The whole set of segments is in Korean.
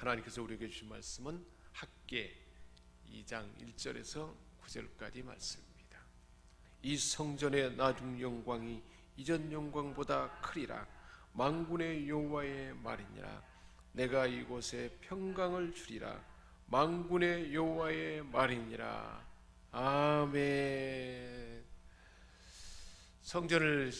하나님께서 우리에게 주신 말씀은 학개 2장 1절에서 9절까지 말씀입니다. 이 성전의 나중 영광이 이전 영광보다 크리라. 만군의 여호와의 말이니라. 내가 이곳에 평강을 주리라. 만군의 여호와의 말이니라. 아멘. 성전을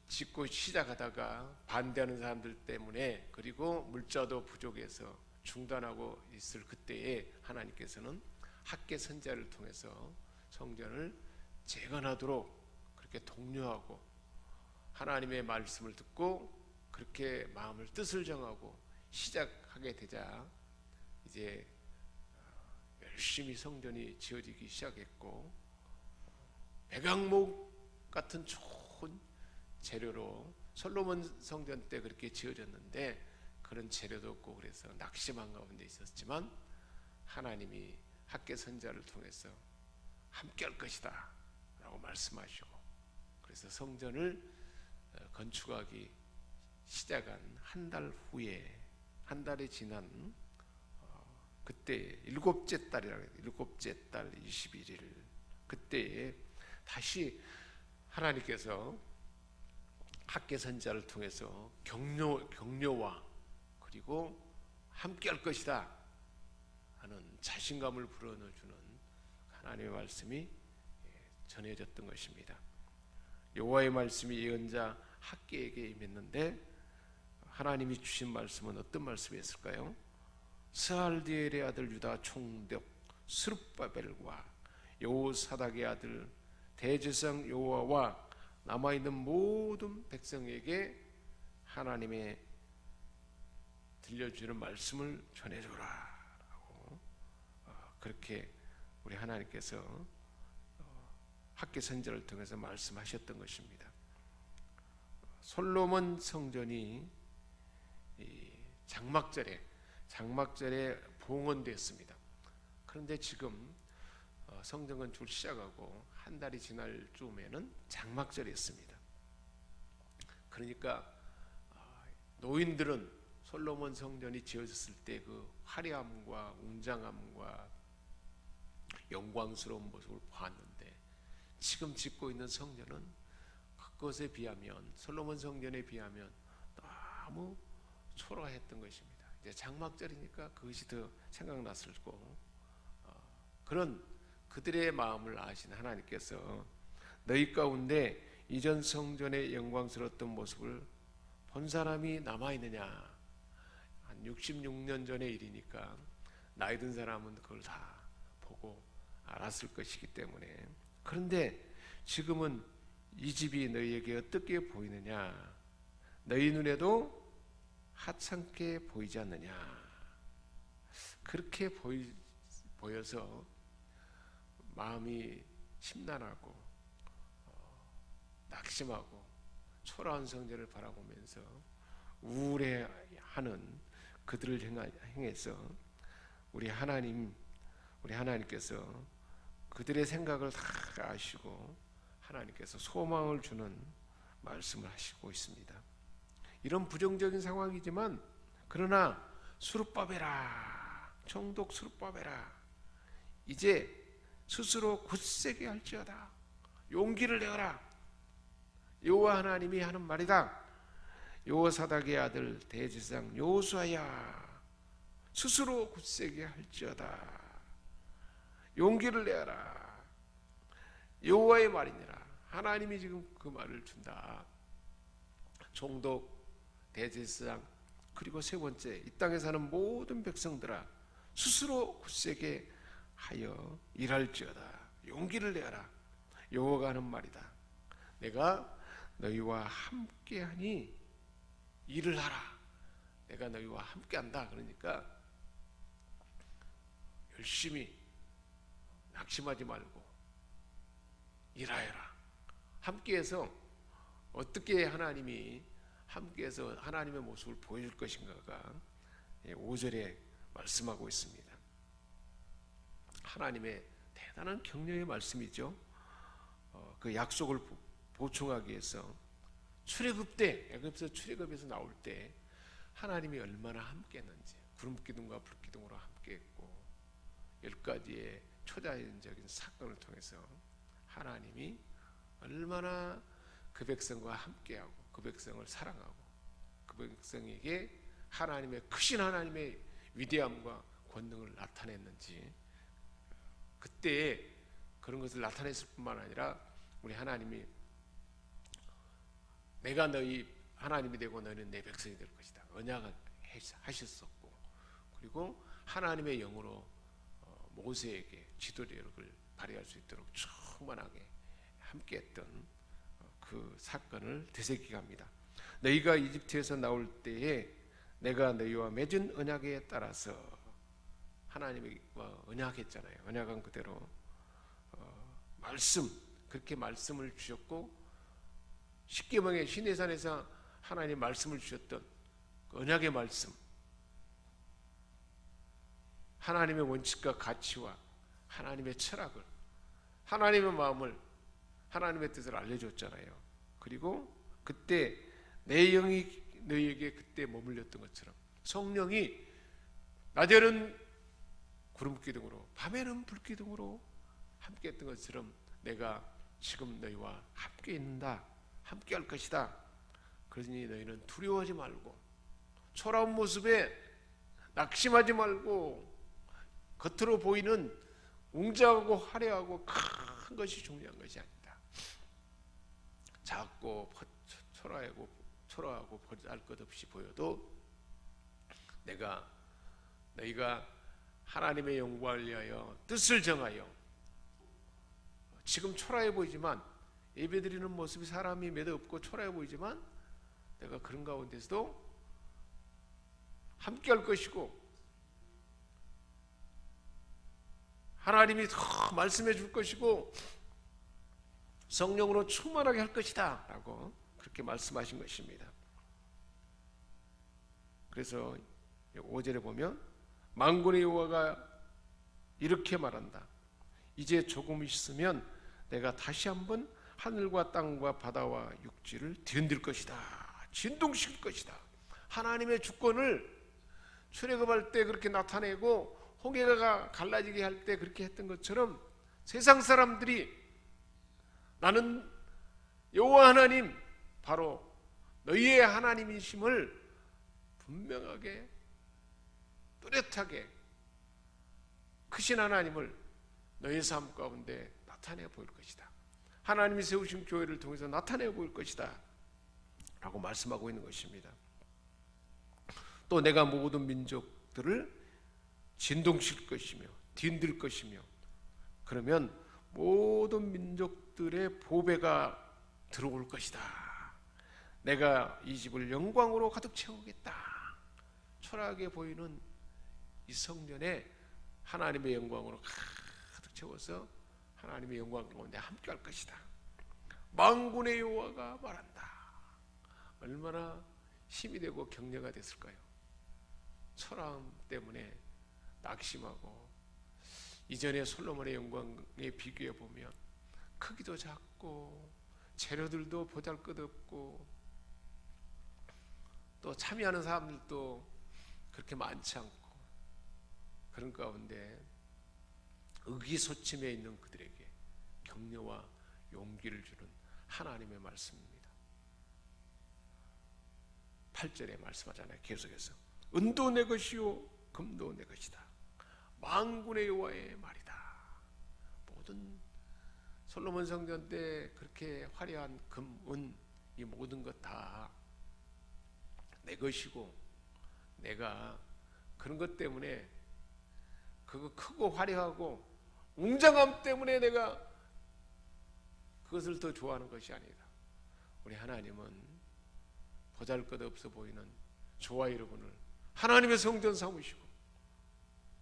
짓고 시작하다가 반대하는 사람들 때문에, 그리고 물자도 부족해서 중단하고 있을 그때에 하나님께서는 학개 선지자를 통해서 성전을 재건하도록 그렇게 독려하고, 하나님의 말씀을 듣고 그렇게 마음을 뜻을 정하고 시작하게 되자 이제 열심히 성전이 지어지기 시작했고, 백악목 같은 좋은 재료로 솔로몬 성전 때 그렇게 지어졌는데 그런 재료도 없고 그래서 낙심한 가운데 있었지만, 하나님이 학개 선지자를 통해서 함께 할 것이다 라고 말씀하시고, 그래서 성전을 건축하기 시작한 한 달 후에, 한 달이 지난 그때 일곱째 달이라고 해요. 일곱째 달 21일 그때에 다시 하나님께서 학개 선지자를 통해서 격려와 그리고 함께 할 것이다 하는 자신감을 불어넣어주는 하나님의 말씀이 전해졌던 것입니다. 여호와의 말씀이 예언자 학개에게 임했는데, 하나님이 주신 말씀은 어떤 말씀이었을까요? 스알디엘의 아들 유다 총독 스룹바벨과 여호사닥의 아들 대제사장 여호와와 남아있는 모든 백성에게 하나님의 들려주는 말씀을 전해줘라 라고 그렇게 우리 하나님께서 학개 선지자를 통해서 말씀하셨던 것입니다. 솔로몬 성전이 장막절에 봉헌됐습니다. 그런데 지금 성전 건축을 시작하고 한 달이 지날 즈음에는 장막절이었습니다. 그러니까 노인들은 솔로몬 성전이 지어졌을 때 그 화려함과 웅장함과 영광스러운 모습을 보았는데, 지금 짓고 있는 성전은 그것에 비하면, 솔로몬 성전에 비하면 너무 초라했던 것입니다. 이제 장막절이니까 그것이 더 생각났을 거고, 그런 그들의 마음을 아신 하나님께서 너희 가운데 이전 성전의 영광스러웠던 모습을 본 사람이 남아있느냐. 한 66년 전의 일이니까 나이 든 사람은 그걸 다 보고 알았을 것이기 때문에, 그런데 지금은 이 집이 너희에게 어떻게 보이느냐. 너희 눈에도 하찮게 보이지 않느냐. 그렇게 보여서 마음이 심란하고 낙심하고 초라한 성전을 바라보면서 우울해하는 그들을 향해서 우리 하나님께서 그들의 생각을 다 아시고 하나님께서 소망을 주는 말씀을 하시고 있습니다. 이런 부정적인 상황이지만, 그러나 수룹바벨아, 총독 수룹바벨아, 이제 스스로 굳세게 할지어다. 용기를 내어라. 여호와 하나님이 하는 말이다. 여호사닥의 아들 대제사장 여호수아야, 스스로 굳세게 할지어다. 용기를 내어라. 여호와의 말이니라. 하나님이 지금 그 말을 준다. 총독, 대제사장, 그리고 세 번째 이 땅에 사는 모든 백성들아, 스스로 굳세게 하여 일할지어다. 용기를 내어라. 여호와가 하는 말이다. 내가 너희와 함께하니 일을 하라. 내가 너희와 함께한다. 그러니까 열심히 낙심하지 말고 일하여라. 함께해서 어떻게 하나님이 함께해서 하나님의 모습을 보여줄 것인가가 5절에 말씀하고 있습니다. 하나님의 대단한 격려의 말씀이죠. 그 약속을 보충하기 위해서 출애굽 때, 애굽에서 출애굽에서 나올 때 하나님이 얼마나 함께했는지, 구름 기둥과 불 기둥으로 함께했고 10가지의 초자연적인 사건을 통해서 하나님이 얼마나 그 백성과 함께하고 그 백성을 사랑하고 그 백성에게 하나님의 크신 하나님의 위대함과 권능을 나타냈는지, 그때에 그런 것을 나타냈을 뿐만 아니라 우리 하나님이 내가 너희 하나님이 되고 너희는 내 백성이 될 것이다 언약을 하셨었고, 그리고 하나님의 영으로 모세에게 지도력을 발휘할 수 있도록 충만하게 함께했던 그 사건을 되새기게 합니다. 너희가 이집트에서 나올 때에 내가 너희와 맺은 언약에 따라서, 하나님이 언약했잖아요. 언약한 그대로 말씀, 그렇게 말씀을 주셨고, 십계명의 시내산에서 하나님 말씀을 주셨던 그 언약의 말씀, 하나님의 원칙과 가치와 하나님의 철학을, 하나님의 마음을, 하나님의 뜻을 알려줬잖아요. 그리고 그때 내 영이 너희에게 그때 머물렸던 것처럼 성령이 낮에는 구름 기둥으로 밤에는 불 기둥으로 함께 했던 것처럼 내가 지금 너희와 함께 있는다, 함께 할 것이다. 그러니 너희는 두려워하지 말고 초라한 모습에 낙심하지 말고 겉으로 보이는 웅장하고 화려하고 큰 것이 중요한 것이 아니다. 작고 초라하고 보잘것없이 보여도 너희가 하나님의 영광을 위하여 뜻을 정하여, 지금 초라해 보이지만 예배드리는 모습이 사람이 몇 없고 초라해 보이지만 내가 그런 가운데서도 함께 할 것이고 하나님이 더 말씀해 줄 것이고 성령으로 충만하게 할 것이다 라고 그렇게 말씀하신 것입니다. 그래서 5절에 보면 만군의 여호와가 이렇게 말한다. 이제 조금 있으면 내가 다시 한번 하늘과 땅과 바다와 육지를 뒤흔들 것이다. 진동시킬 것이다. 하나님의 주권을 출애굽할 때 그렇게 나타내고 홍해가 갈라지게 할 때 그렇게 했던 것처럼 세상 사람들이 나는 여호와 하나님, 바로 너희의 하나님이심을 분명하게 뚜렷하게 크신 하나님을 너희 삶 가운데 나타내 보일 것이다. 하나님이 세우신 교회를 통해서 나타내 보일 것이다 라고 말씀하고 있는 것입니다. 또 내가 모든 민족들을 진동시킬 것이며 뒤흔들 것이며, 그러면 모든 민족들의 보배가 들어올 것이다. 내가 이 집을 영광으로 가득 채우겠다. 초라하게 보이는 이 성전에 하나님의 영광으로 가득 채워서 하나님의 영광 가운데 함께 할 것이다. 만군의 여호와가 말한다. 얼마나 힘이 되고 격려가 됐을까요? 초라함 때문에 낙심하고, 이전에 솔로몬의 영광에 비교해 보면 크기도 작고 재료들도 보잘것없고 또 참여하는 사람들도 그렇게 많지 않고, 그런 가운데 의기소침해 있는 그들에게 격려와 용기를 주는 하나님의 말씀입니다. 8절에 말씀하잖아요. 계속해서 은도 내 것이요 금도 내 것이다. 만군의 여호와의 말이다. 모든 솔로몬 성전 때 그렇게 화려한 금, 은, 이 모든 것 다 내 것이고, 내가 그런 것 때문에, 그거 크고 화려하고 웅장함 때문에 내가 그것을 더 좋아하는 것이 아니다. 우리 하나님은 보잘것없어 보이는 저와 여러분을 하나님의 성전 삼으시고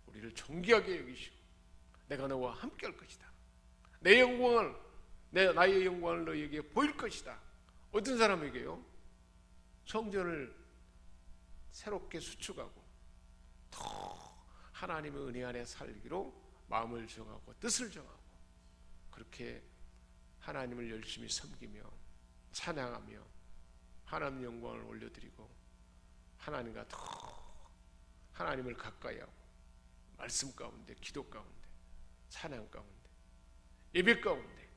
우리를 존귀하게 여기시고 내가 너와 함께 할 것이다. 내 영광을, 나의 영광을 너에게 보일 것이다. 어떤 사람에게요? 성전을 새롭게 수축하고 더 하나님의 은혜 안에 살기로 마음을 정하고 뜻을 정하고, 그렇게 하나님을 열심히 섬기며 찬양하며 하나님 영광을 올려드리고 하나님과 더 하나님을 가까이 하고 말씀 가운데, 기도 가운데, 찬양 가운데, 예배 가운데,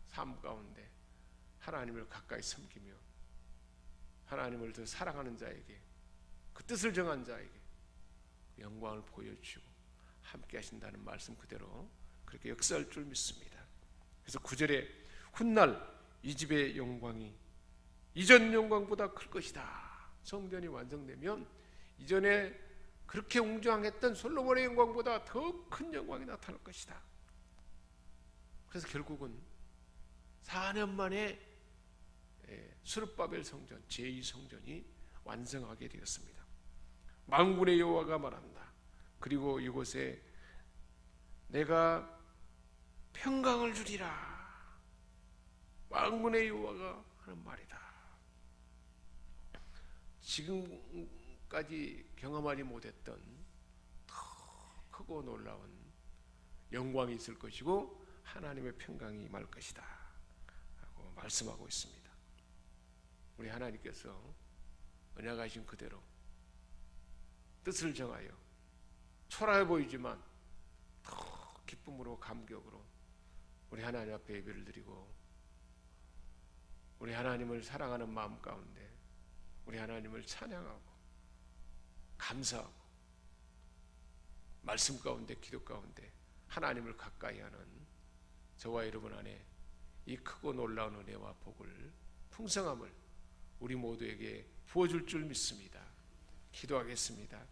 삶 가운데 하나님을 가까이 섬기며 하나님을 더 사랑하는 자에게, 그 뜻을 정한 자에게 그 영광을 보여주시고 함께 하신다는 말씀 그대로 그렇게 역사할 줄 믿습니다. 그래서 9절에 훗날 이 집의 영광이 이전 영광보다 클 것이다. 성전이 완성되면 이전에 그렇게 웅장했던 솔로몬의 영광보다 더 큰 영광이 나타날 것이다. 그래서 결국은 4년 만에 스룹바벨 성전, 제2성전이 완성하게 되었습니다. 만군의 여호와가 말한다. 그리고 이곳에 내가 평강을 주리라. 만군의 여호와가 하는 말이다. 지금까지 경험하지 못했던 더 크고 놀라운 영광이 있을 것이고 하나님의 평강이 임할 것이다 라고 말씀하고 있습니다. 우리 하나님께서 언약하신 그대로 뜻을 정하여 초라해 보이지만 더 기쁨으로 감격으로 우리 하나님 앞에 예배를 드리고 우리 하나님을 사랑하는 마음 가운데 우리 하나님을 찬양하고 감사하고 말씀 가운데, 기도 가운데 하나님을 가까이 하는 저와 여러분 안에 이 크고 놀라운 은혜와 복을, 풍성함을 우리 모두에게 부어줄 줄 믿습니다. 기도하겠습니다.